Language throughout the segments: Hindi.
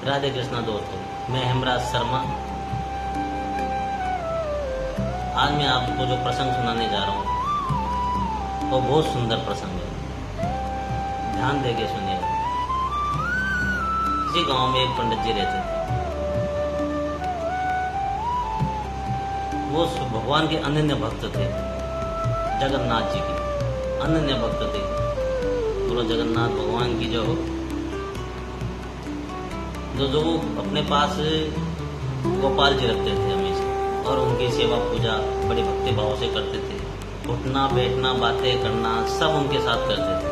राधे कृष्णा दोस्तों, मैं हेमराज शर्मा। आज मैं आपको जो प्रसंग सुनाने जा रहा हूँ वो बहुत सुंदर प्रसंग है। ध्यान देके सुनिएगा। किसी गांव में एक पंडित जी रहते थे। वो भगवान के अनन्य भक्त थे, जगन्नाथ जी के अनन्य भक्त थे। बोलो जगन्नाथ भगवान की जो वो अपने पास गोपाल जी रखते थे हमेशा, और उनकी सेवा पूजा बड़े भक्ति भाव से करते थे। उठना बैठना बातें करना सब उनके साथ करते थे।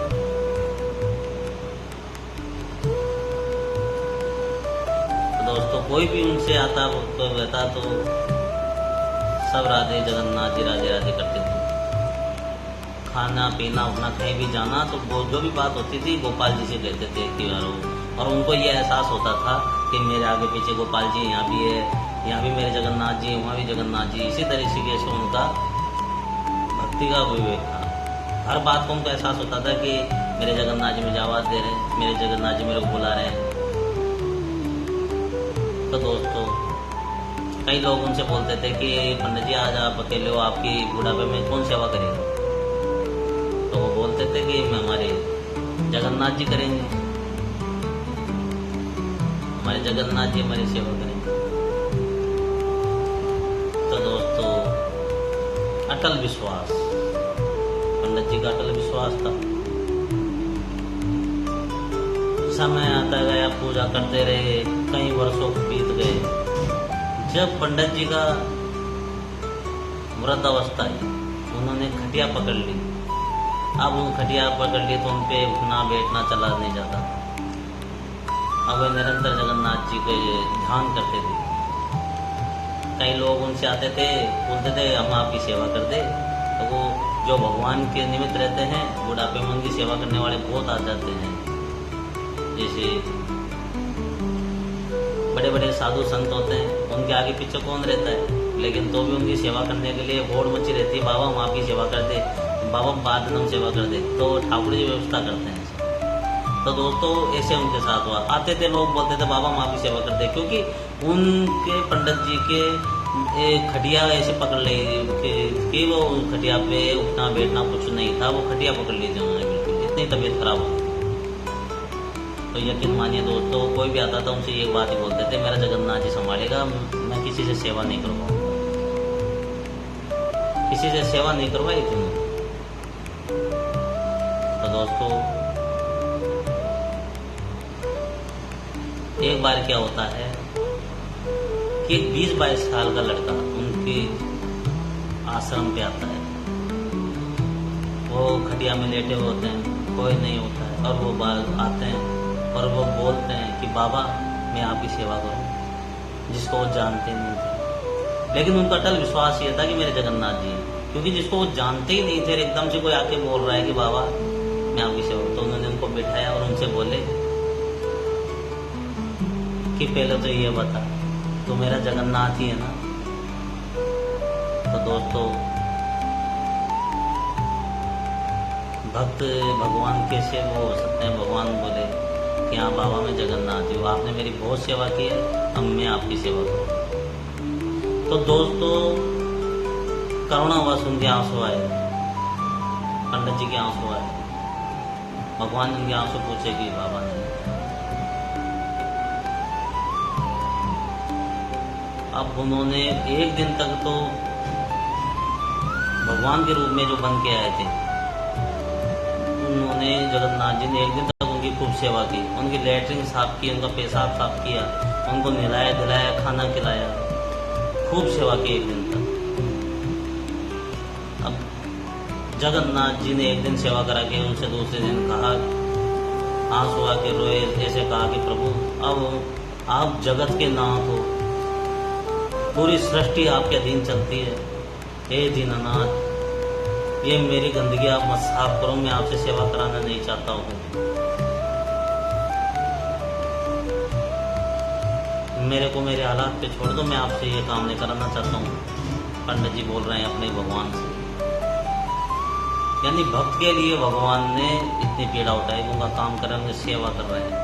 तो दोस्तों, कोई भी उनसे आता तो रहता तो सब राधे जगन्नाथ जी राधे राधे करते थे। खाना पीना उठना कहीं भी जाना तो वो जो भी बात होती थी गोपाल जी से कहते थे कि और उनको ये एहसास होता था कि मेरे आगे पीछे गोपाल जी यहाँ भी है, यहाँ भी मेरे जगन्नाथ जी, वहाँ भी जगन्नाथ जी। इसी तरीके से उनका भक्ति का विवेक था। हर बात को उनको एहसास होता था कि मेरे जगन्नाथ जी मुझे आवाज़ दे रहे हैं, मेरे जगन्नाथ जी मेरे को बुला रहे हैं। तो दोस्तों, कई लोग उनसे बोलते थे कि पंडित जी आज आप अकेले हो, आपकी बुढ़ापे में कौन सेवा करेगा? तो वो बोलते थे कि हमारे जगन्नाथ जी करेंगे, हमारे जगन्नाथ जी हमारी सेवा करेंगे। तो दोस्तों, अटल विश्वास, पंडित जी का अटल विश्वास था। समय आता गया, पूजा करते रहे, कई वर्षों बीत गए। जब पंडित जी का वृद्धावस्था आई, उन्होंने खटिया पकड़ ली। अब उन खटिया पकड़ ली तो उन पे उठना बैठना चला नहीं जाता। अब वे निरंतर जगन्नाथ जी के ध्यान करते थे। कई लोग उनसे आते थे, बोलते थे हम आपकी सेवा कर दे। तो वो जो भगवान के निमित्त रहते हैं, बुढ़ापे में उनकी सेवा करने वाले बहुत आ जाते हैं। जैसे बड़े बड़े साधु संत होते हैं, उनके आगे पीछे कौन रहता है, लेकिन तो भी उनकी सेवा करने के लिए होड़ मची रहती है। बाबा हम आपकी सेवा कर दे, बाबा बाद में हम सेवा कर दे। तो ठाकुर जी व्यवस्था करते हैं। तो दोस्तों, ऐसे उनके साथ हुआ। आते थे लोग, बोलते थे बाबा हम आपकी सेवा कर दे, क्योंकि उनके पंडित जी के खटिया ऐसे पकड़ ली कि वो खटिया पे उठना बैठना कुछ नहीं था। वो खटिया पकड़ ली थी उन्होंने, बिल्कुल इतनी तबीयत खराब हो। तो यकीन मानिए दोस्तों, कोई भी आता था उनसे एक बात ही बोलते थे, मेरा जगन्नाथ जी संभालेगा, मैं किसी से सेवा नहीं करवाऊंगा। किसी से सेवा नहीं करवाई क्यों? तो दोस्तों, एक बार क्या होता है कि 20-22 साल का लड़का उनके आश्रम पे आता है। वो खटिया में लेटे होते हैं, कोई नहीं होता है, और वो आते हैं और वो बोलते हैं कि बाबा मैं आपकी सेवा करूं, जिसको वो जानते नहीं थे। लेकिन उनका अटल विश्वास ये था कि मेरे जगन्नाथ जी हैं, क्योंकि जिसको वो जानते ही नहीं थे, एकदम से कोई आके बोल रहा है कि बाबा मैं आपकी सेवा करूं। तो उन्होंने उनको बिठाया और उनसे बोले कि पहले तो ये बता, तो मेरा जगन्नाथ ही है ना? तो दोस्तों, भक्त भगवान कैसे वो हो सकते हैं? भगवान बोले कि हाँ बाबा मैं जगन्नाथ जी हूँ, आपने मेरी बहुत सेवा की है, अब मैं आपकी सेवा करूँ। तो दोस्तों, करुणावश उनके आंसू आए, पंडित जी के आंसू आए। भगवान उनके आंसू पूछे कि बाबा ने अब उन्होंने एक दिन तक तो भगवान के रूप में जो बन के आए थे, उन्होंने जगन्नाथ जी ने एक दिन तक उनकी खूब सेवा की। उनकी लैट्रिन साफ की, उनका पेशाब साफ किया, उनको नहलाया धुलाया, खाना खिलाया, खूब सेवा की एक दिन तक। अब जगन्नाथ जी ने एक दिन सेवा करा के उनसे दूसरे दिन कहा, आंसू आके रोए, ऐसे कहा कि प्रभु अब आप जगत के नाथ हो, पूरी सृष्टि आपके अधीन चलती है। हे दीननाथ, ये मेरी गंदगी आप मत साफ करो, मैं आपसे सेवा कराना नहीं चाहता हूँ। मेरे को मेरे हालात पे छोड़ दो, मैं आपसे ये काम नहीं कराना चाहता हूँ। पंडित जी बोल रहे हैं अपने भगवान से। यानी भक्त के लिए भगवान ने इतनी पीड़ा उठाई, उनका काम कर रहे हैं, उनकी सेवा कर रहे हैं।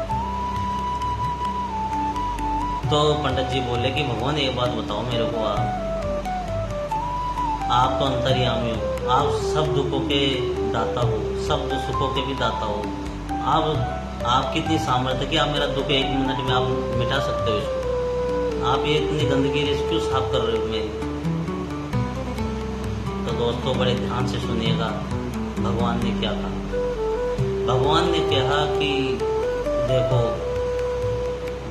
तो पंडित जी बोले कि भगवान एक बात बताओ मेरे को, आप तो अंतर्यामी हो, आप सब दुखों के दाता हो, सब सुखों के भी दाता हो। आप कितनी सामर्थ्य कि आप मेरा दुख 1 मिनट में आप मिटा सकते हो इसको। आप ये इतनी गंदगी क्यों साफ कर रहे हो मेरी? तो दोस्तों बड़े ध्यान से सुनिएगा भगवान ने क्या कहा। भगवान ने कहा कि देखो,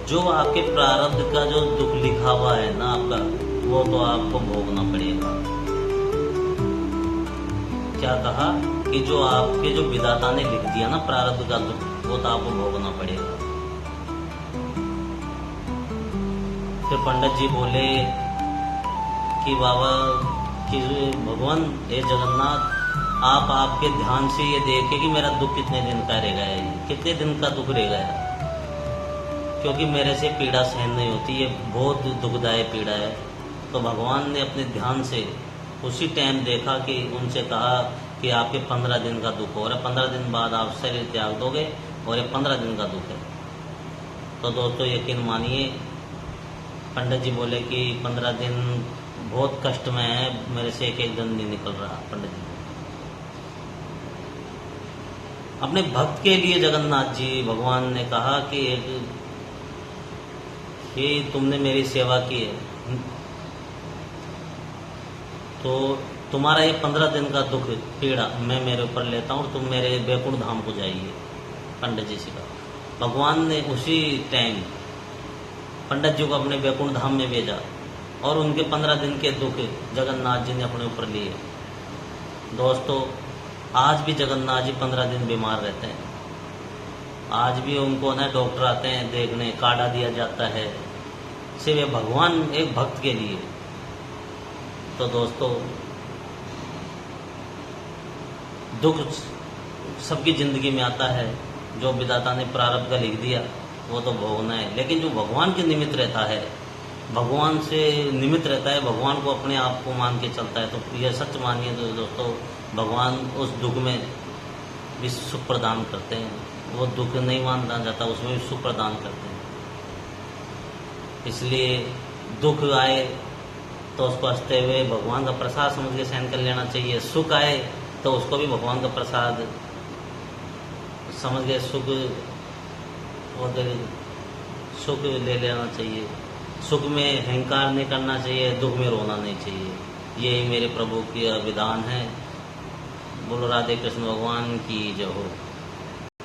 जो आपके प्रारब्ध का जो दुख लिखा हुआ है ना आपका, वो तो आपको भोगना पड़ेगा। क्या कहा कि जो आपके जो विधाता ने लिख दिया ना प्रारब्ध का दुख, वो तो आपको भोगना पड़ेगा। फिर पंडित जी बोले कि बाबा कि भगवान हे जगन्नाथ, आप आपके ध्यान से ये देखे कि मेरा दुख कितने दिन का रह गया है, कितने दिन का दुख रह गया, क्योंकि मेरे से पीड़ा सहन नहीं होती, ये बहुत दुखदायक पीड़ा है। तो भगवान ने अपने ध्यान से उसी टाइम देखा कि उनसे कहा कि आपके 15 दिन का दुख हो रहा है, 15 दिन बाद आप शरीर त्याग दोगे और ये 15 दिन का दुख है। तो दोस्तों यकीन मानिए, पंडित जी बोले कि 15 दिन बहुत कष्ट में है, मेरे से एक दिन नहीं निकल रहा। पंडित जी अपने भक्त के लिए जगन्नाथ जी भगवान ने कहा कि तुमने मेरी सेवा की है, तो तुम्हारा ये 15 दिन का दुख पीड़ा मैं मेरे ऊपर लेता हूँ और तुम मेरे बैकुंठ धाम को जाइए। पंडित जी से कहा। भगवान ने उसी टाइम पंडित जी को अपने बैकुंठ धाम में भेजा और उनके 15 दिन के दुख जगन्नाथ जी ने अपने ऊपर लिए। दोस्तों आज भी जगन्नाथ जी 15 दिन बीमार रहते हैं। आज भी उनको ना डॉक्टर आते हैं देखने, काढ़ा दिया जाता है सिर्फ भगवान एक भक्त के लिए। तो दोस्तों दुख सबकी जिंदगी में आता है, जो विधाता ने प्रारब्ध का लिख दिया वो तो भोगना है। लेकिन जो भगवान के निमित्त रहता है, भगवान से निमित्त रहता है, भगवान को अपने आप को मान के चलता है, तो यह सच मानिए तो दोस्तों भगवान उस दुख में भी सुख प्रदान करते हैं। वो दुख नहीं माना जाता, उसमें भी सुख प्रदान करते हैं। इसलिए दुख आए तो उसको हंसते हुए भगवान का प्रसाद समझ के सहन कर लेना चाहिए। सुख आए तो उसको भी भगवान का प्रसाद समझ के सुख ले लेना चाहिए। सुख में अहंकार नहीं करना चाहिए, दुख में रोना नहीं चाहिए। यही मेरे प्रभु की विधान है। बोलो राधे कृष्ण भगवान की जय हो।